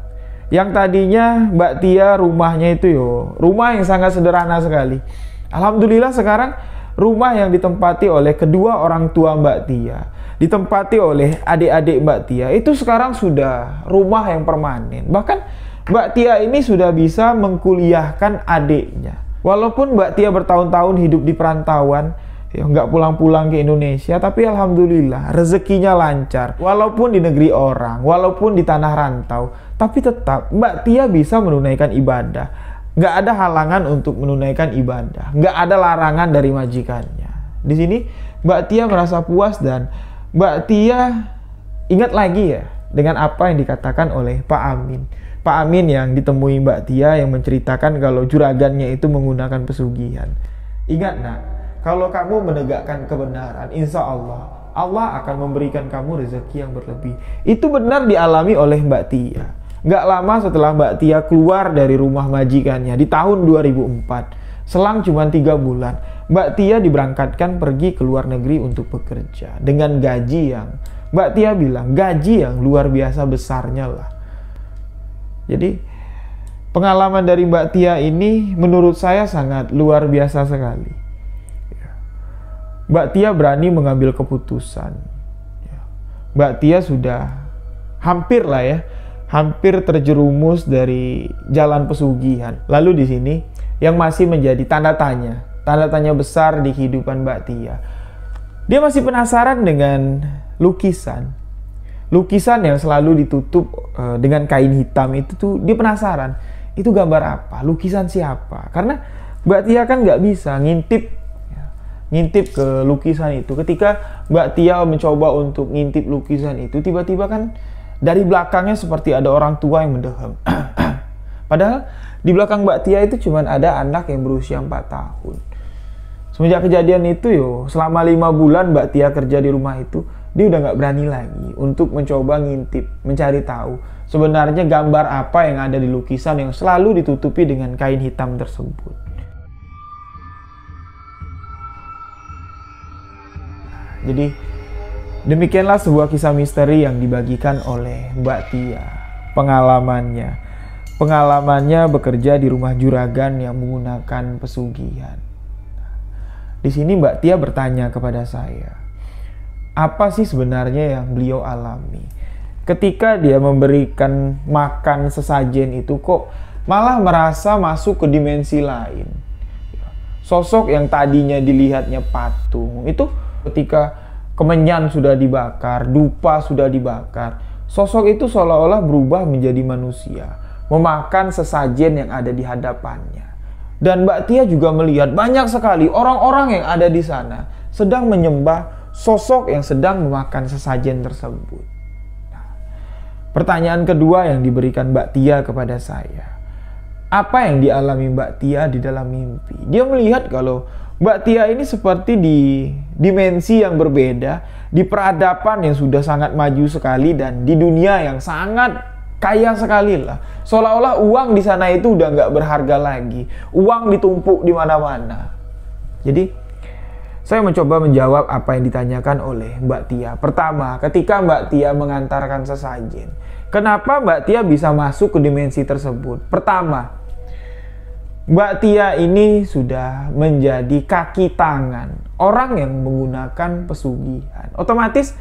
A: yang tadinya Mbak Tia rumahnya itu rumah yang sangat sederhana sekali. Alhamdulillah sekarang rumah yang ditempati oleh kedua orang tua Mbak Tia, ditempati oleh adik-adik Mbak Tia, itu sekarang sudah rumah yang permanen. Bahkan Mbak Tia ini sudah bisa mengkuliahkan adiknya. Walaupun Mbak Tia bertahun-tahun hidup di perantauan, nggak pulang-pulang ke Indonesia, tapi alhamdulillah rezekinya lancar. Walaupun di negeri orang, walaupun di tanah rantau, tapi tetap Mbak Tia bisa menunaikan ibadah. Nggak ada halangan untuk menunaikan ibadah. Nggak ada larangan dari majikannya. Di sini Mbak Tia merasa puas, dan Mbak Tia ingat lagi ya dengan apa yang dikatakan oleh Pak Amin. Pak Amin yang ditemui Mbak Tia yang menceritakan kalau juragannya itu menggunakan pesugihan. Ingat nak, kalau kamu menegakkan kebenaran, insya Allah akan memberikan kamu rezeki yang berlebih. Itu benar dialami oleh Mbak Tia. Nggak lama setelah Mbak Tia keluar dari rumah majikannya di tahun 2004, selang cuma 3 bulan, Mbak Tia diberangkatkan pergi ke luar negeri untuk bekerja dengan gaji yang Mbak Tia bilang gaji yang luar biasa besarnya lah. Jadi Pengalaman dari Mbak Tia ini menurut saya sangat luar biasa sekali. Mbak Tia berani mengambil keputusan. Mbak Tia sudah hampir terjerumus dari jalan pesugihan. Lalu di sini yang masih menjadi tanda tanya besar di kehidupan Mbak Tia. Dia masih penasaran dengan lukisan yang selalu ditutup dengan kain hitam itu tuh. Dia penasaran, itu gambar apa? Lukisan siapa? Karena Mbak Tia kan nggak bisa ngintip ke lukisan itu. Ketika Mbak Tia mencoba untuk ngintip lukisan itu, tiba-tiba kan dari belakangnya seperti ada orang tua yang mendehem. Padahal di belakang Mbak Tia itu cuma ada anak yang berusia 4 tahun. Semenjak kejadian itu selama 5 bulan Mbak Tia kerja di rumah itu, dia udah nggak berani lagi untuk mencoba ngintip, mencari tahu sebenarnya gambar apa yang ada di lukisan yang selalu ditutupi dengan kain hitam tersebut. Jadi demikianlah sebuah kisah misteri yang dibagikan oleh Mbak Tia. Pengalamannya bekerja di rumah juragan yang menggunakan pesugihan. Di sini Mbak Tia bertanya kepada saya, apa sih sebenarnya yang beliau alami? Ketika dia memberikan makan sesajen itu kok malah merasa masuk ke dimensi lain. Sosok yang tadinya dilihatnya patung itu ketika kemenyan sudah dibakar, dupa sudah dibakar, sosok itu seolah-olah berubah menjadi manusia, memakan sesajen yang ada di hadapannya. Dan Mbak Tia juga melihat banyak sekali orang-orang yang ada di sana sedang menyembah sosok yang sedang memakan sesajen tersebut. Nah, pertanyaan kedua yang diberikan Mbak Tia kepada saya, apa yang dialami Mbak Tia di dalam mimpi? Dia melihat kalau Mbak Tia ini seperti di dimensi yang berbeda, di peradaban yang sudah sangat maju sekali dan di dunia yang sangat kaya sekali lah. Seolah-olah uang di sana itu udah nggak berharga lagi. Uang ditumpuk di mana-mana. Jadi saya mencoba menjawab apa yang ditanyakan oleh Mbak Tia. Pertama, ketika Mbak Tia mengantarkan sesajen, kenapa Mbak Tia bisa masuk ke dimensi tersebut? Pertama, Mbak Tia ini sudah menjadi kaki tangan orang yang menggunakan pesugihan. Otomatis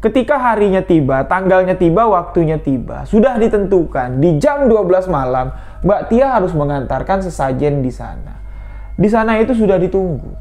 A: ketika harinya tiba, tanggalnya tiba, waktunya tiba, sudah ditentukan di jam 12 malam, Mbak Tia harus mengantarkan sesajen di sana. Di sana itu sudah ditunggu.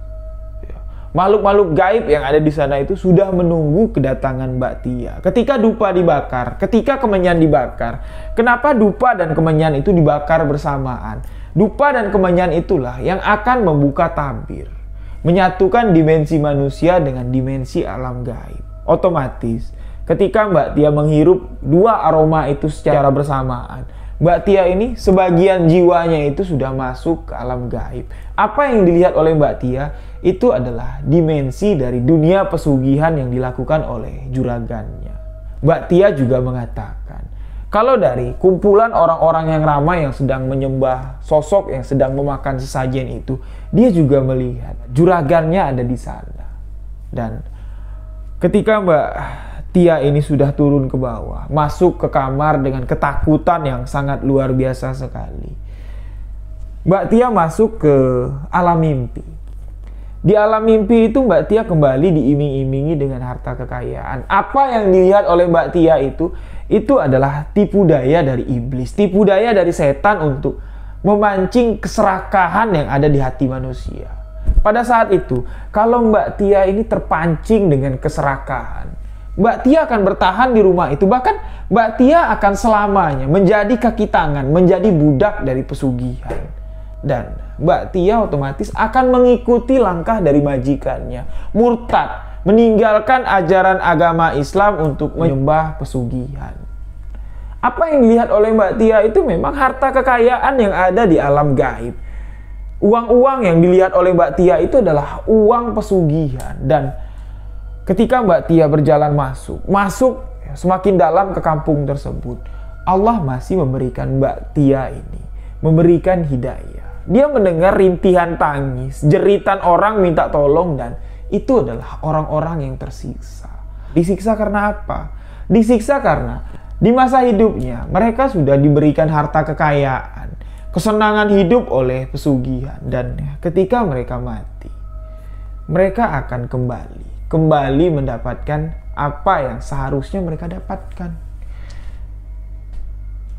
A: Makhluk-makhluk gaib yang ada di sana itu sudah menunggu kedatangan Mbak Tia. Ketika dupa dibakar, ketika kemenyan dibakar, kenapa dupa dan kemenyan itu dibakar bersamaan? Dupa dan kemenyan itulah yang akan membuka tabir, menyatukan dimensi manusia dengan dimensi alam gaib. Otomatis ketika Mbak Tia menghirup dua aroma itu secara bersamaan, Mbak Tia ini sebagian jiwanya itu sudah masuk ke alam gaib. Apa yang dilihat oleh Mbak Tia itu adalah dimensi dari dunia pesugihan yang dilakukan oleh juragannya. Mbak Tia juga mengatakan, kalau dari kumpulan orang-orang yang ramai yang sedang menyembah sosok yang sedang memakan sesajen itu, dia juga melihat juragannya ada di sana. Dan ketika Mbak Tia ini sudah turun ke bawah, masuk ke kamar dengan ketakutan yang sangat luar biasa sekali, Mbak Tia masuk ke alam mimpi. Di alam mimpi itu Mbak Tia kembali diiming-imingi dengan harta kekayaan. Apa yang dilihat oleh Mbak Tia itu adalah tipu daya dari iblis, tipu daya dari setan untuk memancing keserakahan yang ada di hati manusia. Pada saat itu, kalau Mbak Tia ini terpancing dengan keserakahan, Mbak Tia akan bertahan di rumah itu. Bahkan Mbak Tia akan selamanya menjadi kaki tangan, menjadi budak dari pesugihan. Dan Mbak Tia otomatis akan mengikuti langkah dari majikannya, murtad, meninggalkan ajaran agama Islam untuk menyembah pesugihan. Apa yang dilihat oleh Mbak Tia itu memang harta kekayaan yang ada di alam gaib. Uang-uang yang dilihat oleh Mbak Tia itu adalah uang pesugihan. Dan ketika Mbak Tia berjalan masuk semakin dalam ke kampung tersebut, Allah masih memberikan Mbak Tia ini, memberikan hidayah. Dia mendengar rintihan tangis, jeritan orang minta tolong, dan itu adalah orang-orang yang tersiksa. Disiksa karena apa? Disiksa karena di masa hidupnya mereka sudah diberikan harta kekayaan, kesenangan hidup oleh pesugihan, dan ketika mereka mati, mereka akan kembali mendapatkan apa yang seharusnya mereka dapatkan.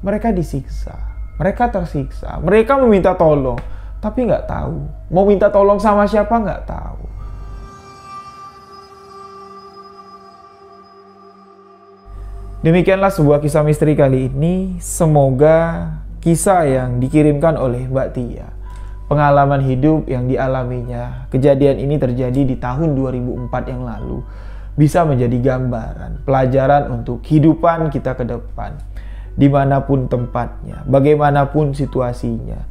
A: Mereka disiksa, mereka tersiksa, mereka meminta tolong, tapi nggak tahu mau minta tolong sama siapa, nggak tahu. Demikianlah sebuah kisah misteri kali ini. Semoga kisah yang dikirimkan oleh Mbak Tia, pengalaman hidup yang dialaminya, kejadian ini terjadi di tahun 2004 yang lalu, bisa menjadi gambaran, pelajaran untuk kehidupan kita ke depan. Dimanapun tempatnya, bagaimanapun situasinya.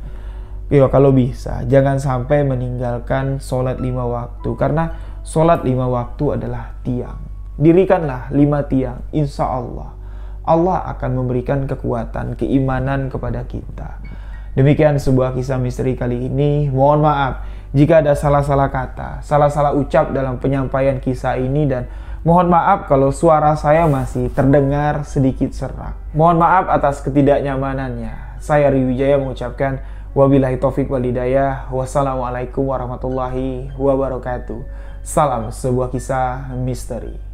A: Ya, kalau bisa, jangan sampai meninggalkan sholat 5 waktu. Karena sholat 5 waktu adalah tiang. Dirikanlah 5 tiang, insya Allah akan memberikan kekuatan, keimanan kepada kita. Demikian sebuah kisah misteri kali ini. Mohon maaf jika ada salah-salah kata, salah-salah ucap dalam penyampaian kisah ini, dan mohon maaf kalau suara saya masih terdengar sedikit serak. Mohon maaf atas ketidaknyamanannya. Saya Riwijaya mengucapkan wabillahi taufik wal hidayah. Wassalamualaikum warahmatullahi wabarakatuh. Salam sebuah kisah misteri.